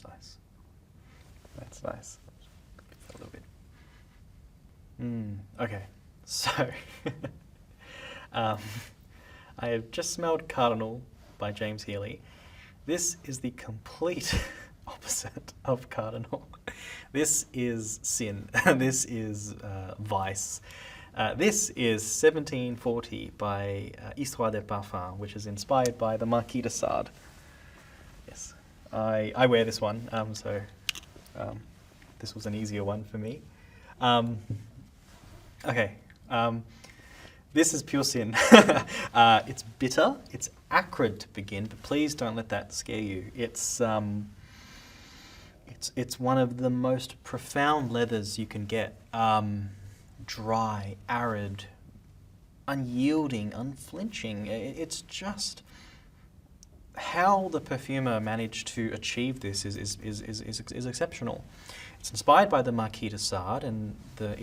that's nice. That's nice. A little bit. Okay, so I have just smelled Cardinal by James Healy. This is the complete opposite of Cardinal. This is sin. This is vice. This is 1740 by Histoires de Parfum, which is inspired by the Marquis de Sade. Yes, I wear this one, so this was an easier one for me. Okay, this is pure sin. It's bitter, it's acrid to begin, but please don't let that scare you. It's one of the most profound leathers you can get. Dry, arid, unyielding, unflinching. It's just how the perfumer managed to achieve this is exceptional. It's inspired by the Marquis de Sade, and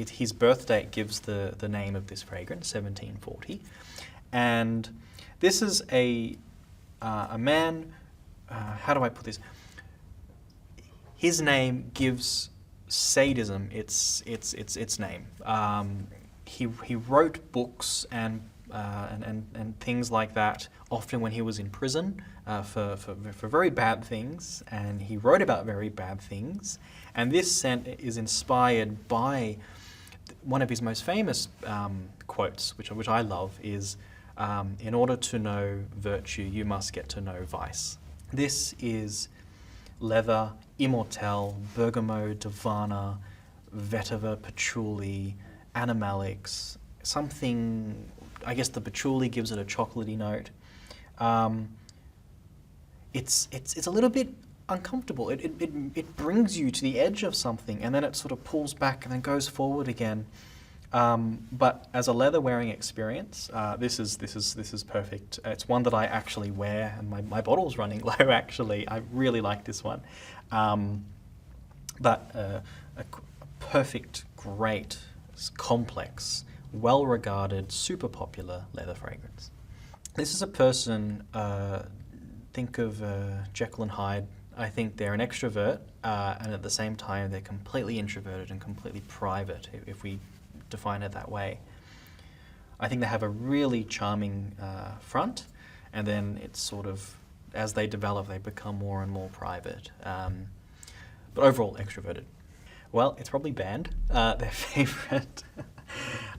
his birth date gives the name of this fragrance, 1740. And this is a man. How do I put this? His name gives sadism its name. He wrote books and things like that often when he was in prison for very bad things, and he wrote about very bad things. And this scent is inspired by one of his most famous quotes, which I love, is in order to know virtue, you must get to know vice. This is leather, immortelle, bergamot, davana, vetiver, patchouli, animalics, something, I guess the patchouli gives it a chocolatey note. It's a little bit uncomfortable. It brings you to the edge of something, and then it sort of pulls back and then goes forward again. But as a leather wearing experience, this is perfect. It's one that I actually wear, and my bottle's running low actually. I really like this one. But a perfect, great, complex, well-regarded, super popular leather fragrance. This is a person, think of Jekyll and Hyde. I think they're an extrovert, and at the same time they're completely introverted and completely private, if we define it that way. I think they have a really charming front, and then it's sort of, as they develop, they become more and more private. But overall, extroverted. Well, it's probably banned, their favorite.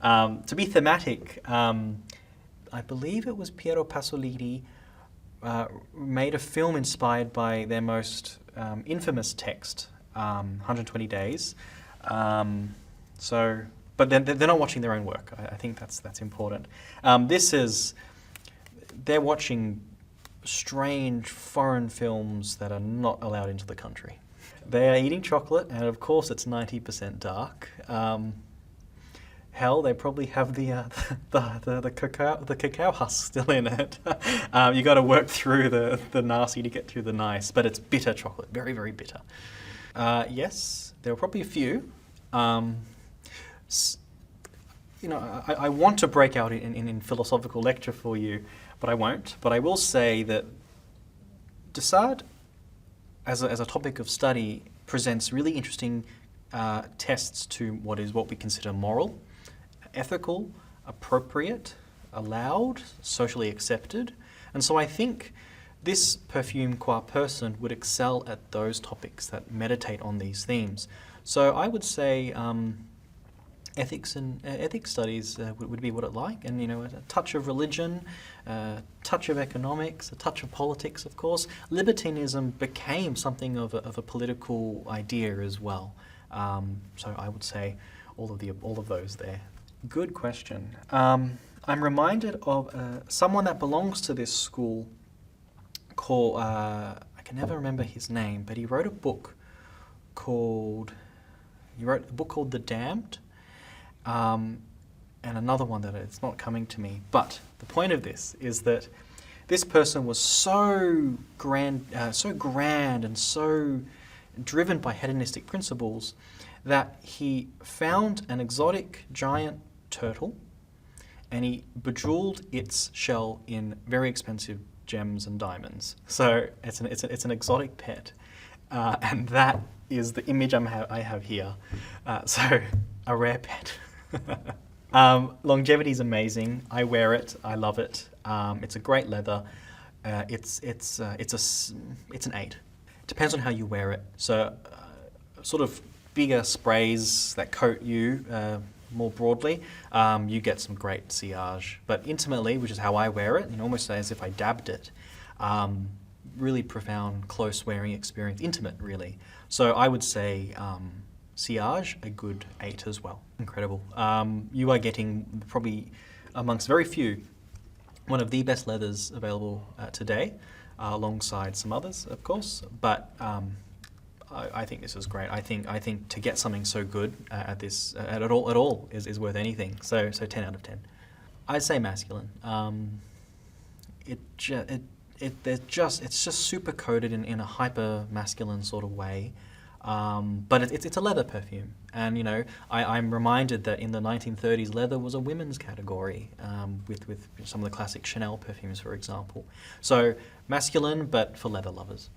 To be thematic, I believe it was Piero Pasolini made a film inspired by their most infamous text, 120 Days. But they're not watching their own work. I think that's important. They're watching strange foreign films that are not allowed into the country. They are eating chocolate, and of course it's 90% dark. Hell, they probably have the cacao husk still in it. You got to work through the nasty to get through the nice, but it's bitter chocolate, very, very bitter. Yes, there were probably a few. I want to break out in philosophical lecture for you, but I won't. But I will say that de Sade, as a topic of study, presents really interesting tests to what we consider moral, ethical, appropriate, allowed, socially accepted. And so I think this perfume qua person would excel at those topics that meditate on these themes. So I would say ethics studies would be what it like, and a touch of religion, a touch of economics, a touch of politics, of course. Libertinism became something of a political idea as well. So I would say all of those there. Good question. I'm reminded of someone that belongs to this school called, I can never remember his name, but he wrote a book called The Damned, and another one that it's not coming to me. But the point of this is that this person was so grand and so driven by hedonistic principles that he found an exotic giant turtle, and he bejeweled its shell in very expensive gems and diamonds. So it's an exotic pet, and that is the image I have here. So, a rare pet. Longevity is amazing. I wear it. I love it. It's a great leather. It's an 8. It depends on how you wear it. So, sort of bigger sprays that coat you more broadly, you get some great sillage. But intimately, which is how I wear it, almost as if I dabbed it, really profound, close wearing experience, intimate really. So I would say sillage, a good 8 as well. Incredible. You are getting probably amongst very few one of the best leathers available today, alongside some others, of course. But I think this is great. I think to get something so good at all is worth anything. So 10 out of 10. I'd say masculine. It's just super coated in a hyper masculine sort of way. But it's a leather perfume, and I'm reminded that in the 1930s leather was a women's category, with some of the classic Chanel perfumes, for example. So masculine, but for leather lovers.